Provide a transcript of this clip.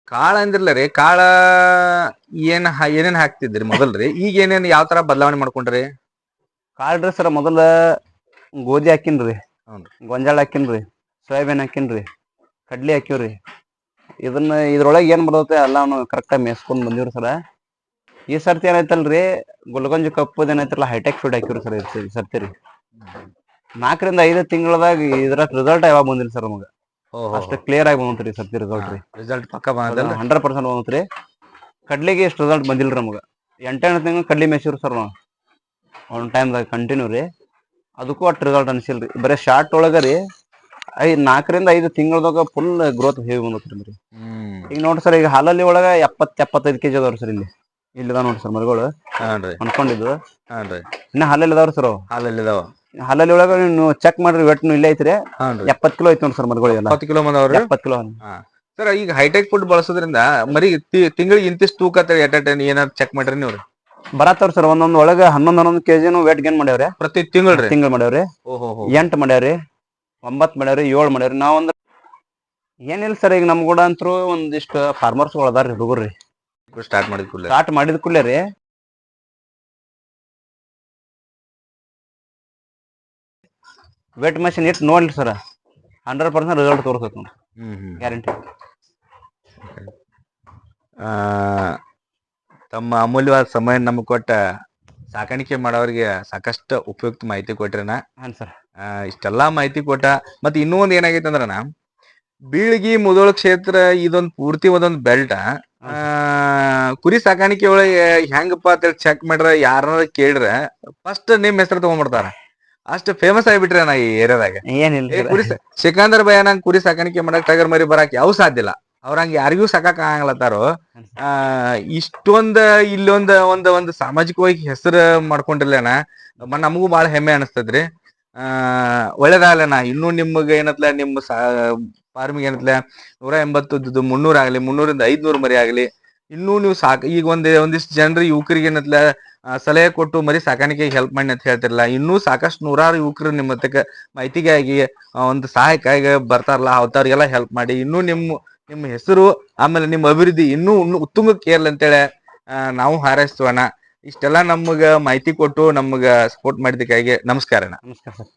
ಕಾಳ ಅಂದ್ರಲ್ಲ ರೀ, ಕಾಳ ಏನೇನ್ ಹಾಕ್ತಿದ್ರಿ ಮೊದಲ್ರಿ? ಈಗ ಏನೇನ್ ಯಾವ ತರ ಬದಲಾವಣೆ ಮಾಡ್ಕೊಂಡ್ರಿ? ಕಾಳ್ರಿ ಸರ್ ಮೊದಲ ಗೋಧಿ ಹಾಕಿನ್ರಿ, ಹ್ಞೂನ್ರಿ. ಗೊಂಜಾಳ ಹಾಕಿನ್ರಿ, ಸೋಯಾಬೀನ್ ಹಾಕಿನ್ರಿ, ಕಡ್ಲಿ ಹಾಕಿವ್ರಿ. ಇದ್ರೊಳಗೆ ಏನ್ ಬರ್ತೈತೆ ಎಲ್ಲಾನು ಕರೆಕ್ಟಾಗಿ ಮೇಸ್ಕೊಂಡ್ ಬಂದಿವ್ರಿ ಸರ. ಈ ಸರ್ತಿ ಏನೈತಲ್ರಿ, ಗುಲ್ಗಂಜಿ ಕಪ್ಪುದ್ ಏನೈತ್ರಲ್ಲ ಹೈಟೆಕ್ ಫೀಡ್ ಹಾಕಿವ್ರಿ ಸರ್ ಈ ಸರ್ತಿ ರೀ. 4 ರಿಂದ 5 ತಿಂಗಳದಾಗ ಇದ್ರ ರಿಸಲ್ಟ್ ಯಾವಾಗ ಬಂದಿಲ್ಲ ಸರ್ ನಮಗ. ಅಷ್ಟು ಕ್ಲಿಯರ್ ಆಗಿ ಬಂತ್ರಿ ಈ ಸರ್ತಿ ರಿಸಲ್ಟ್ ರೀ. ರಿಸಲ್ಟ್ ಪಕ್ಕ ಬಂದಲ್ರಿ? 100% ಬಂತ್ರಿ. ಕಡ್ಲಿಗೆ ಇಷ್ಟು ರಿಸಲ್ಟ್ ಬಂದಿಲ್ರಿ ನಮಗ. 8 ತಿಂಗಳು ಕಡ್ಲಿ ಮೇಸಿವ್ರಿ ಸರ್ ನಾವು ಒಂದ್ ಟೈಮ್ದಾಗ ಕಂಟಿನ್ಯೂ ರೀ. ಅದಕ್ಕೂ ಅಷ್ಟು ರಿಸಲ್ಟ್ ಅನ್ಸಿಲ್ರಿ. ಬರೀ ಶಾರ್ಟ್ ಒಳಗ ರೀ 4 ರಿಂದ 5 ತಿಂಗಳದಾಗ ಫುಲ್ ಗ್ರೋತ್ ಹೇವಿ ಬಂದತ್ರಿ ಮರಿ. ಈಗ ನೋಡ್ರಿ ಸರ್, ಈಗ ಹಾಲಲ್ಲಿ ಒಳಗ 70-75 kg ಅದಾವ್ರಿ ಸರ್. ಇಲ್ಲಿದ ನೋಡ್ರಿ ಸರ್ ಮರಿಗಳು ಅನ್ಕೊಂಡಿದ್ದು. ಇನ್ನ ಹಾಲಲ್ಲಿ ಇದಾವ್ರಿ ಸರ್. ಹಾಲಲ್ಲಿ ಒಳಗ ನೀವು ಚೆಕ್ ಮಾಡ್ರಿ, ವೆಟ್ ಇಲ್ಲೇ ಐತ್ರಿ. 70 ಕಿಲೋ ಐತಿ ನೋಡಿ ಸರ್ ಮರಿಗಳು. 70 ಕಿಲೋ ಬಂದವ್ರಿ. 70 ಕಿಲೋ. ಸರ್ ಈಗ ಹೈಟೆಕ್ ಫುಡ್ ಬಳಸೋದ್ರಿಂದ ಮರಿ ತಿಂಗಳಿಗೆ ಇಂತಿಷ್ಟು ತೂಕ ಏನಾದ್ರು ಚೆಕ್ ಮಾಡ್ರಿ ನೀವು? ಬರತ್ತವ್ರಿ ಸರ್. ಒಂದೊಂದ್ ಒಳಗ 11 kg ವೇಟ್ ಗೇನ್ ಮಾಡ್ಯಾವ್ರಿ ಪ್ರತಿ ತಿಂಗಳು ಮಾಡ್ಯಾವ್ರಿ. 8 ಮಾಡ್ಯಾವ್ರಿ, 9 ಮಾಡ್ಯಾವ್ರಿ, 7 ಮಾಡ್ಯಾವ್ರಿ. ನಾವೊಂದ್ ಏನಿಲ್ಲ ಸರ್, ಈಗ ನಮ್ ಕೂಡ ಅಂತೂ ಒಂದಿಷ್ಟು ಫಾರ್ಮರ್ಸ್ ಅದಾರ್ರಿ ಹುಡುಗರ್ರಿ. ಸ್ಟಾರ್ಟ್ ಮಾಡಿದ ಕೂಡಲೇ ರೀ ವೇಟ್ ಮಷಿನ್ ಇಟ್ಟು ನೋಡ್ಲಿ ಸರ್, 100% ರಿಸಲ್ಟ್ ತೋರಿಸ್ತೈತಿ ನೋಡಿ, ಗ್ಯಾರಂಟಿ. ತಮ್ಮ ಅಮೂಲ್ಯವಾದ ಸಮಯ ನಮ್ಗೆ ಕೊಟ್ಟ ಸಾಕಾಣಿಕೆ ಮಾಡೋರಿಗೆ ಸಾಕಷ್ಟು ಉಪಯುಕ್ತ ಮಾಹಿತಿ ಕೊಟ್ರನ. ಸರ್ ಇಷ್ಟೆಲ್ಲಾ ಮಾಹಿತಿ ಕೊಟ್ಟ. ಮತ್ತೆ ಇನ್ನೂ ಒಂದ್ ಏನಾಗೈತೆ ಅಂದ್ರನ, ಬೀಳ್ಗಿ ಮುದೋಳ ಕ್ಷೇತ್ರ ಇದೊಂದು ಪೂರ್ತಿ ಒಂದೊಂದು ಬೆಲ್ಟ. ಕುರಿ ಸಾಕಾಣಿಕೆ ಒಳಗೆ ಹೆಂಗಪ್ಪ ಅಂತ ಚೆಕ್ ಮಾಡ್ರ, ಯಾರ ಕೇಳ್ರ ಫಸ್ಟ್ ನಿಮ್ ಹೆಸರು ತಗೊಂಡ್ಬಿಡ್ತಾರ. ಅಷ್ಟು ಫೇಮಸ್ ಆಗಿಬಿಟ್ರಿ ನಾ ಈ ಏರಿಯಾದಾಗ. ಕುರಿ ಸಿಕಂದರ್ ಭಯ ನಂಗೆ ಕುರಿ ಸಾಕಾಣಿಕೆ ಮಾಡಕ್ ಟಗರ್ ಮರಿ ಬರಾಕ್ ಯಾವ ಸಾಧ್ಯ ಇಲ್ಲ. ಅವ್ರಂಗ ಯಾರಿಗೂ ಸಾಕಾಕ ಆಗಲತ್ತಾರೋ. ಇಷ್ಟೊಂದ ಇಲ್ಲೊಂದ ಒಂದು ಸಾಮಾಜಿಕವಾಗಿ ಹೆಸರು ಮಾಡ್ಕೊಂಡಿರ್ಲೇನ, ನಮಗೂ ಬಾಳ ಹೆಮ್ಮೆ ಅನಿಸ್ತದ್ರಿ. ಒಳ್ಳೇದಾಗ್ಲನ. ಇನ್ನೂ ನಿಮ್ಗೆ ಏನತ್ಲ, ನಿಮ್ಮ ಫಾರ್ಮಿಗೆ ಏನತ್ಲ 180 300 ಆಗ್ಲಿ, 300 ರಿಂದ 500 ಮರಿ ಆಗ್ಲಿ. ಇನ್ನೂ ನೀವು ಈಗ ಒಂದಿಷ್ಟು ಜನರು ಯುವಕರಿಗೆ ಏನತ್ಲ ಸಲಹೆ ಕೊಟ್ಟು ಮರಿ ಸಾಕಾಣಿಕೆಗೆ ಹೆಲ್ಪ್ ಮಾಡಿ ಅಂತ ಹೇಳ್ತಿರಲ್ಲ. ಇನ್ನೂ ಸಾಕಷ್ಟು 100 ಯುವಕರು ನಿಮ್ಮ ಹತ್ತಕ್ಕೆ ಮಾಹಿತಿಗಾಗಿ ಒಂದು ಸಹಾಯಕ್ಕಾಗಿ ಬರ್ತಾರಲ್ಲ, ಅವ್ರಿಗೆಲ್ಲ ಹೆಲ್ಪ್ ಮಾಡಿ. ಇನ್ನೂ ನಿಮ್ಮ ಹೆಸರು ಆಮೇಲೆ ನಿಮ್ಮ ಅಭಿವೃದ್ಧಿ ಇನ್ನೂ ಉತ್ತುಂಗಕ್ಕೆ ಏರ್ಲಿ ಅಂತೇಳಿ ನಾವು ಹಾರೈಸ್ತವಣ್ಣ. ಇಷ್ಟೆಲ್ಲ ನಮ್ಗ ಮಾಹಿತಿ ಕೊಟ್ಟು ನಮ್ಗ ಸಪೋರ್ಟ್ ಮಾಡಿದ್ದಕ್ಕಾಗಿ ನಮಸ್ಕಾರ. ನಮಸ್ಕಾರ ಸರ್.